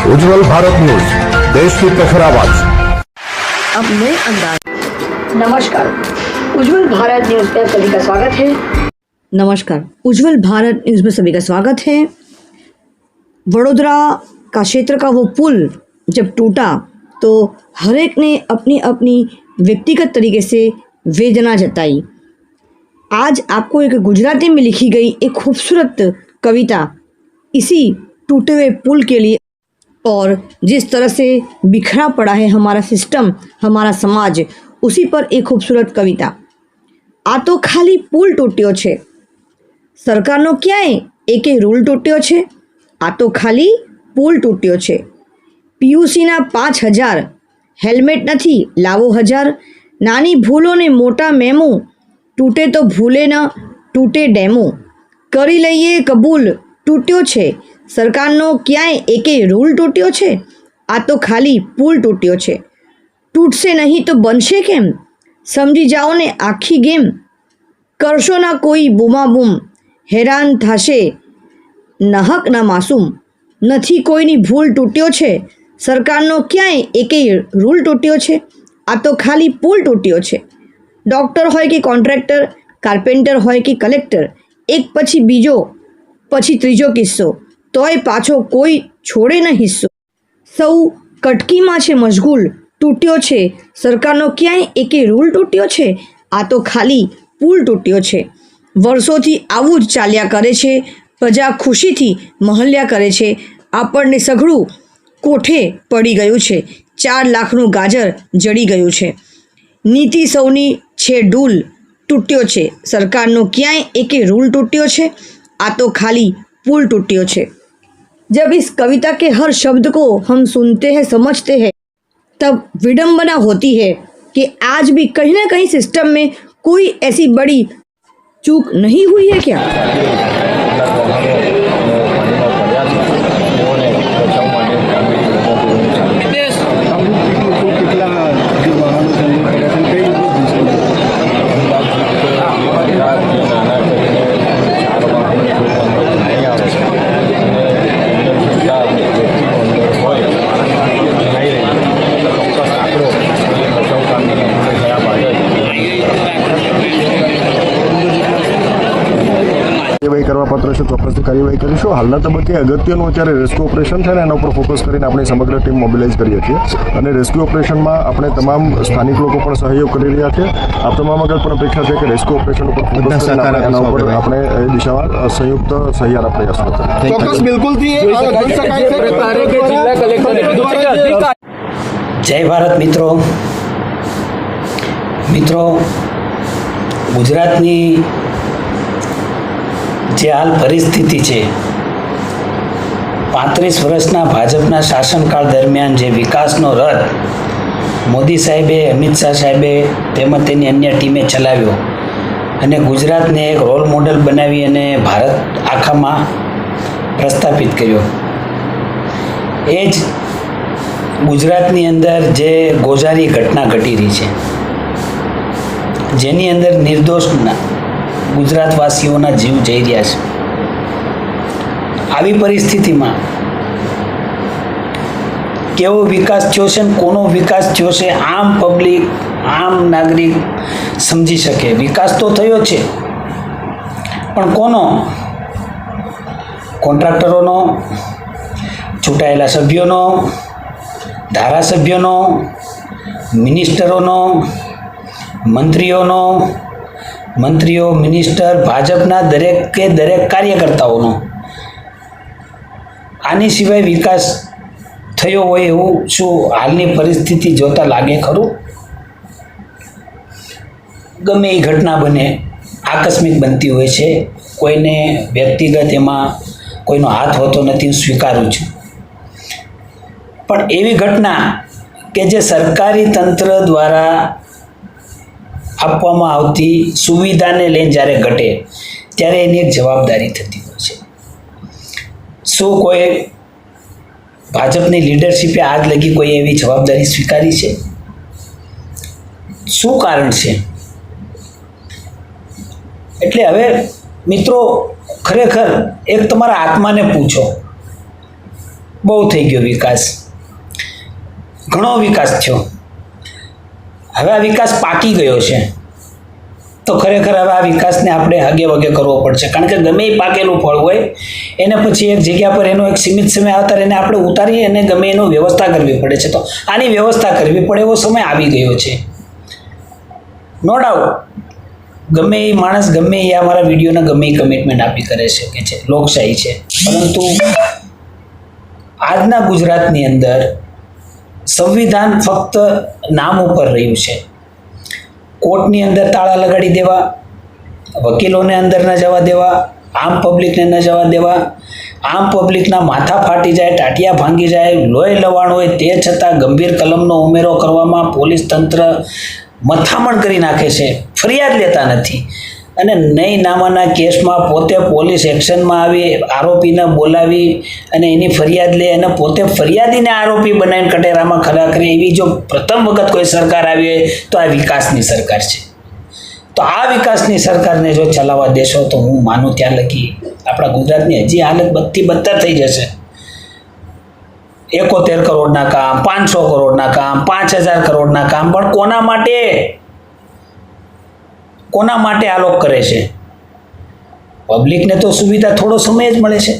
उज्जवल Bharat news, देश की प्रखर आवाज। अब नए अंदाज। नमस्कार, उज्जवल भारत न्यूज में सभी का स्वागत है। नमस्कार, उज्जवल भारत न्यूज में सभी का स्वागत है। वडोदरा का क्षेत्र का वो पुल जब टूटा तो हर एक ने अपनी अपनी व्यक्तिगत तरीके से वेदना जताई। आज आपको एक गुजराती में लिखी गई एक खूबसूरत कविता इसी टूटे हुए पुल के लिए और जिस तरह से बिखरा पड़ा है हमारा सिस्टम, हमारा समाज, उसी पर एक खूबसूरत कविता। आ तो खाली पुल तूट्यो छे, सरकारनो क्यांय एके रूल तूट्यो छे। आ तो खाली पुल तूट्यो छे, पीयूसीना 5000 हेल्मेट नहीं लावो 1000। नानी भूलो ने मोटा मेमो, तूटे तो भूले न तूटे डेमो। करी लईए कबूल तूट्यो छे, सरकारनो क्यांय एके रूल तूट्यो छे। आ तो खाली पुल तूट्यो छे, तूटशे नहीं तो बनशे केम। समझी जाओ ने आखी गेम, करशो ना कोई बूमाबूम। हैरान थशे नहक न मासूम, नहीं कोईनी भूल तूट्यो छे, सरकारनो क्यांय एके रूल तूट्यो छे। आ तो खाली पुल तूट्यो छे। डॉक्टर होय कि कॉन्ट्रेक्टर, कार्पेंटर होय कि कलेक्टर, एक पछी बीजो पछी त्रीजो किस्सो, तोय पाछो कोई छोड़े न हिस्सो। सौ कटकी में छे मशगूल, तूट्यो छे, सरकारनो क्यांय एके रूल तूट्यो छे। आ तो खाली पुल तूट्यो छे। वर्षोथी आवुं ज चाल्या करे छे, प्रजा खुशीथी महल्या करे छे। आपणने सघळुं कोठे पड़ी गयुं छे, 4 लाखनुं गाजर जड़ी गयुं छे। नीति सौनी छे डूल, तूट्यो छे, सरकारनो क्यांय एके रूल तूट्यो छे। आ तो खाली पुल तूट्यो छे। जब इस कविता के हर शब्द को हम सुनते हैं, समझते हैं, तब विडंबना होती है कि आज भी कहीं ना कहीं सिस्टम में कोई ऐसी बड़ी चूक नहीं हुई है क्या। કાર્યવાહી કરવા પાત્ર છે ચોક્કસથી કાર્યવાહી કરીશું। હાલના તબક્કે અગત્યનું અત્યારે રેસ્ક્યુ ઓપરેશન છે ને એના ઉપર ફોકસ કરીને આપણે સમગ્ર ટીમ મોબિલાઇઝ કરીએ છીએ અને રેસ્ક્યુ ઓપરેશનમાં આપણે તમામ સ્થાનિક લોકો પણ સહયોગ કરી રહ્યા છે। આ તમામ આગળ પણ અપેક્ષા છે કે રેસ્ક્યુ ઓપરેશન ઉપર ફોકસ કરીને એના ઉપર આપણે એ દિશામાં સંયુક્ત સહિયારા પ્રયાસો કરીએ। ચોક્કસ બિલકુલથી જય ભારત મિત્રો। ગુજરાતની જે હાલ પરિસ્થિતિ છે, 35 વર્ષના ભાજપના શાસનકાળ દરમિયાન જે વિકાસનો રથ મોદી સાહેબે, અમિત શાહ સાહેબે તેમજ તેની અન્ય ટીમે ચલાવ્યો અને ગુજરાતને એક રોલ મોડલ બનાવી અને ભારત આખામાં પ્રસ્થાપિત કર્યો, એ જ ગુજરાતની અંદર જે ગોઝારી ઘટના ઘટી રહી છે, જેની અંદર નિર્દોષના ગુજરાતવાસીઓના જીવ જઈ રહ્યા છે। આવી પરિસ્થિતિમાં કેવો વિકાસ થયો છે અને કોનો વિકાસ થયો છે આમ પબ્લિક, આમ નાગરિક સમજી શકે। વિકાસ તો થયો છે, પણ કોનો? કોન્ટ્રાક્ટરોનો, ચૂંટાયેલા સભ્યોનો, ધારાસભ્યોનો, મિનિસ્ટરોનો, મંત્રીઓ, મિનિસ્ટર, ભાજપના દરેકે દરેક કાર્યકર્તાઓનો। આની સિવાય વિકાસ થયો હોય એવું શું હાલની પરિસ્થિતિ જોતા લાગે ખરું? ગમે એ ઘટના બને, આકસ્મિક બનતી હોય છે, કોઈને વ્યક્તિગત એમાં કોઈનો હાથ હોતો નથી, હું સ્વીકારું છું, પણ એવી ઘટના કે જે સરકારી તંત્ર દ્વારા આપવામાં આવતી સુવિધાને લઈને જ્યારે ઘટે ત્યારે એની એક જવાબદારી થતી હોય છે। શું કોઈ ભાજપની લીડરશિપે આજ લગી કોઈ એવી જવાબદારી સ્વીકારી છે? શું કારણ છે? એટલે હવે મિત્રો, ખરેખર એક તમારા આત્માને પૂછો બહુ થઈ ગયો વિકાસ, ઘણો વિકાસ થયો. હવે આ વિકાસ પાકી ગયો છે, તો ખરેખર હવે આ વિકાસને આપણે હગે વગે કરવો પડશે. કારણ કે ગમે એ પાકેલું ફળ હોય એને પછી એક જગ્યા પર એનો એક સીમિત સમય આવતા એને આપણે ઉતારી અને ગમે એનું વ્યવસ્થા કરવી પડે છે. તો આની વ્યવસ્થા કરવી પડે એવો સમય આવી ગયો છે. નો ડાઉટ ગમે એ માણસ ગમે એ અમારા વિડીયોને ગમે એ કમિટમેન્ટ આપી કરે શકે છે, લોકશાહી છે. પરંતુ આજના ગુજરાતની અંદર સંવિધાન ફક્ત નામ ઉપર રહ્યું છે. કોર્ટની અંદર તાળા લગાડી દેવા, વકીલોને અંદર ન જવા દેવા, આમ પબ્લિકને ન જવા દેવા, આમ પબ્લિકના માથા ફાટી જાય, ટાટિયા ભાંગી જાય, લોહી લવાણ હોય તે છતાં ગંભીર કલમનો ઉમેરો કરવામાં પોલીસ તંત્ર મથામણ કરી નાખે છે, ફરિયાદ લેતા નથી. અને નહીં નામાના કેસમાં પોતે પોલીસ એક્શનમાં આવી આરોપીને બોલાવી અને એની ફરિયાદ લે અને પોતે ફરિયાદીને આરોપી બનાવીને કટેરામાં ખડા કરે, એવી જો પ્રથમ વખત કોઈ સરકાર આવી હોય તો આ વિકાસની સરકાર છે. તો આ વિકાસની સરકારને જો ચલાવવા દેશો તો હું માનું ત્યાં લગી આપણા ગુજરાતની હજી હાલત બધી બદતર થઈ જશે. 71 કરોડના કામ, 500 કરોડના કામ, 5000 કરોડના કામ, પણ કોના માટે? કોના માટે આ લોકો કરે છે? પબ્લિકને તો સુવિધા થોડો સમય જ મળે છે,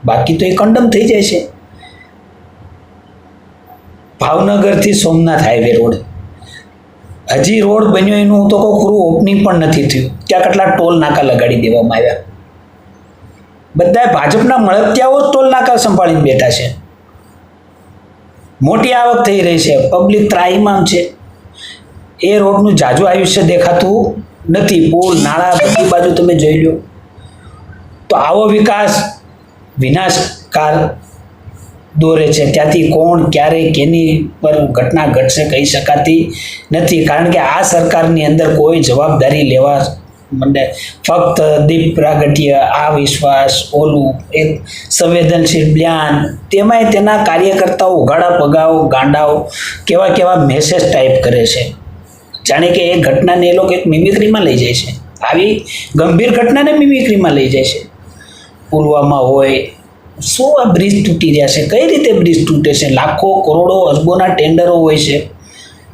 બાકી તો એ કંડમ થઈ જાય છે. ભાવનગરથી સોમનાથ હાઈવે રોડ, હજી રોડ બન્યો એનું તો કોઈ પૂરું ઓપનિંગ પણ નથી થયું. ત્યાં કેટલા ટોલ નાકા લગાડી દેવામાં આવ્યા. બધા ભાજપના મળતિયાઓ જ ટોલ નાકા સંભાળીને બેઠા છે. મોટી આવક થઈ રહી છે, પબ્લિક ત્રાહીમામ છે. એ રોડનું જાજુ આયુષ્ય દેખાતું નથી. પુલ, નાળા બધી બાજુ તમે જોઈ લો. તો આવો વિકાસ વિનાશકાર દોરે છે. ત્યાંથી કોણ ક્યારે કેની પર ઘટના ઘટશે કહી શકાતી નથી. કારણ કે આ સરકારની અંદર કોઈ જવાબદારી લેવા મંડે. ફક્ત દીપ પ્રાગટ્ય, આ વિશ્વાસ, ઓલું એક સંવેદનશીલ બ્યાન, તેમાંય તેના કાર્યકર્તાઓ ઉઘાડા પગાઓ ગાંડાઓ કેવા કેવા મેસેજ ટાઈપ કરે છે, જાણે કે એ ઘટનાને એ લોકો એક મિમિક્રીમાં લઈ જાય છે. આવી ગંભીર ઘટનાને મિમિક્રીમાં લઈ જાય છે. પુલવામા હોય, શું આ બ્રિજ તૂટી રહ્યા છે? કઈ રીતે બ્રિજ તૂટે છે? લાખો કરોડો અજબોના ટેન્ડરો હોય છે.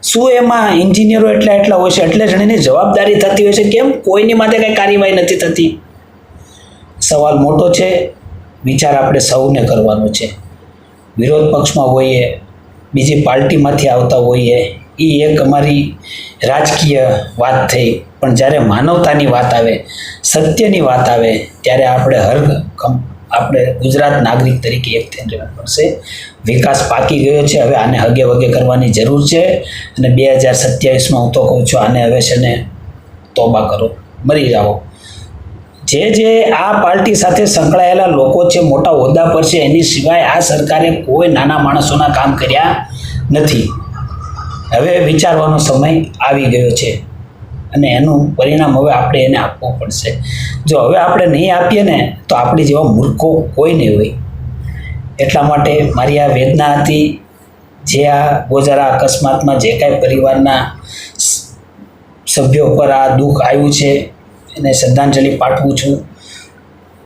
શું એમાં એન્જિનિયરો એટલા હોય છે? એટલે જણીની જવાબદારી થતી હોય છે. કેમ કોઈની માટે કંઈ કાર્યવાહી નથી થતી? સવાલ મોટો છે. વિચાર આપણે સૌને કરવાનો છે. વિરોધ પક્ષમાં હોઈએ, બીજી પાર્ટીમાંથી આવતા હોઈએ, એ એક અમારી રાજકીય વાત થઈ. પણ જ્યારે માનવતાની વાત આવે, સત્યની વાત આવે, ત્યારે આપણે ગુજરાત નાગરિક તરીકે એક થઈને રહેવું પડશે. વિકાસ પાકી ગયો છે, હવે આને હગે વગે કરવાની જરૂર છે. અને 2027માં હું તો કહું છું, આને હવે છે ને તોબા કરો, મરી જાઓ. જે આ પાર્ટી સાથે સંકળાયેલા લોકો છે, મોટા હોદ્દા પર છે, એની સિવાય આ સરકારે કોઈ નાના માણસોના કામ કર્યા નથી. હવે વિચારવાનો સમય આવી ગયો છે અને એનું પરિણામ હવે આપણે એને આપવું પડશે. જો હવે આપણે નહીં આપીએ ને તો આપણી જેવા મૂર્ખો કોઈ નહીં હોય. એટલા માટે મારી આ વેદના હતી. જે આ ગોજારા અકસ્માતમાં જે કાંઈ પરિવારના સભ્યો પર આ દુઃખ આવ્યું છે એને શ્રદ્ધાંજલિ પાઠવું છું.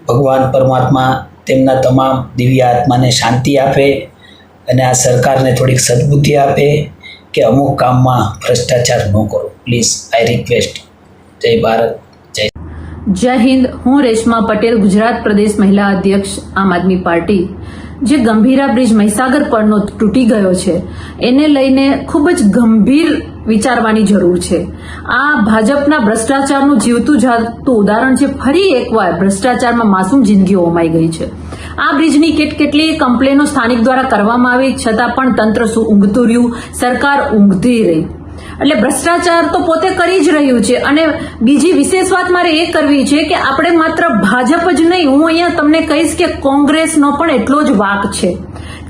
ભગવાન પરમાત્મા તેમના તમામ દિવ્ય આત્માને શાંતિ આપે અને આ સરકારને થોડીક સદબુદ્ધિ આપે કે અમુક કામમાં ભ્રષ્ટાચાર ન કરો. Please, I request. જય ભારત, જય હિન્દ. હું રેશમા પટેલ, ગુજરાત પ્રદેશ મહિલા અધ્યક્ષ, આમ આદમી પાર્ટી. જે ગંભીરા બ્રિજ મહીસાગર પરનો તૂટી ગયો છે એને લઈને ખૂબ જ ગંભીર વિચારવાની જરૂર છે. આ ભાજપના ભ્રષ્ટાચારનું જીવતું જાગતું ઉદાહરણ છે. ફરી એકવાર ભ્રષ્ટાચારમાં માસૂમ જિંદગીઓ હોમાઈ ગઈ છે. આ બ્રિજની કેટલી કમ્પ્લેનો સ્થાનિક દ્વારા કરવામાં આવી છતાં પણ તંત્ર શું ઊંઘતું રહ્યું, સરકાર ઊંઘતી રહી. એટલે ભ્રષ્ટાચાર તો પોતે કરી જ રહ્યું છે. અને બીજી વિશેષ વાત મારે એ કરવી છે કે આપણે માત્ર ભાજપ જ નહીં, હું અહીંયા તમને કહીશ કે કોંગ્રેસનો પણ એટલો જ વાંક છે.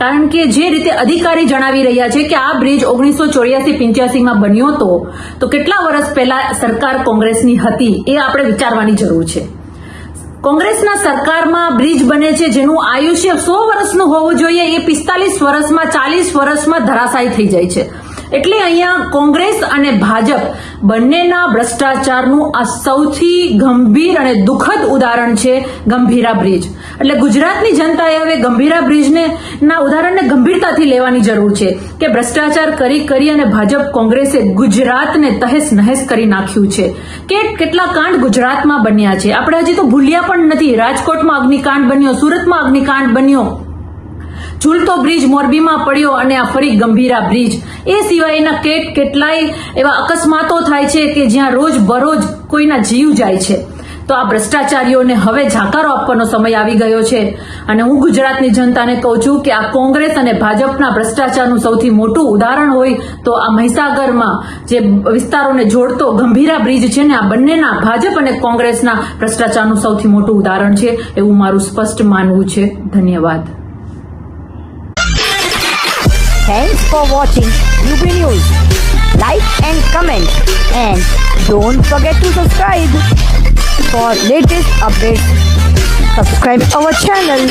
કારણ કે જે રીતે અધિકારી જણાવી રહ્યા છે કે આ બ્રિજ 1984-85માં બન્યો હતો, તો કેટલા વર્ષ પહેલા સરકાર કોંગ્રેસની હતી એ આપણે વિચારવાની જરૂર છે. કોંગ્રેસના સરકારમાં બ્રિજ બને છે જેનું આયુષ્ય 100 વર્ષનું હોવું જોઈએ, એ 45 વર્ષમાં 40 વર્ષમાં ધરાશાયી થઈ જાય છે. એટલે અહીંયા કોંગ્રેસ અને ભાજપ બંનેના ભ્રષ્ટાચારનું આ સૌથી ગંભીર અને દુઃખદ ઉદાહરણ છે ગંભીરા બ્રિજ. એટલે ગુજરાતની જનતાએ હવે ગંભીરા બ્રિજને ના ઉદાહરણને ગંભીરતાથી લેવાની જરૂર છે કે ભ્રષ્ટાચાર કરી અને ભાજપ કોંગ્રેસે ગુજરાતને તહેસ નહેસ કરી નાખ્યું છે. કેટલા કાંડ ગુજરાતમાં બન્યા છે આપણે હજી તો ભૂલ્યા પણ નથી. રાજકોટમાં અગ્નિકાંડ બન્યો, સુરતમાં અગ્નિકાંડ બન્યો, ઝૂલતો બ્રિજ મોરબીમાં પડ્યો અને આ ફરી ગંભીરા બ્રિજ. એ સિવાયના કેટલાય એવા અકસ્માતો થાય છે કે જ્યાં રોજ બરોજ કોઈના જીવ જાય છે. તો આ ભ્રષ્ટાચારીઓને હવે જાકારો આપવાનો સમય આવી ગયો છે. અને હું ગુજરાતની જનતાને કહું છું કે આ કોંગ્રેસ અને ભાજપના ભ્રષ્ટાચારનું સૌથી મોટું ઉદાહરણ હોય તો આ મહીસાગરમાં જે વિસ્તારોને જોડતો ગંભીરા બ્રિજ છે ને, આ બંનેના ભાજપ અને કોંગ્રેસના ભ્રષ્ટાચારનું સૌથી મોટું ઉદાહરણ છે એવું મારું સ્પષ્ટ માનવું છે. ધન્યવાદ. Thanks for watching UB News. Like and comment, and don't forget to subscribe for latest updates. Subscribe our channel.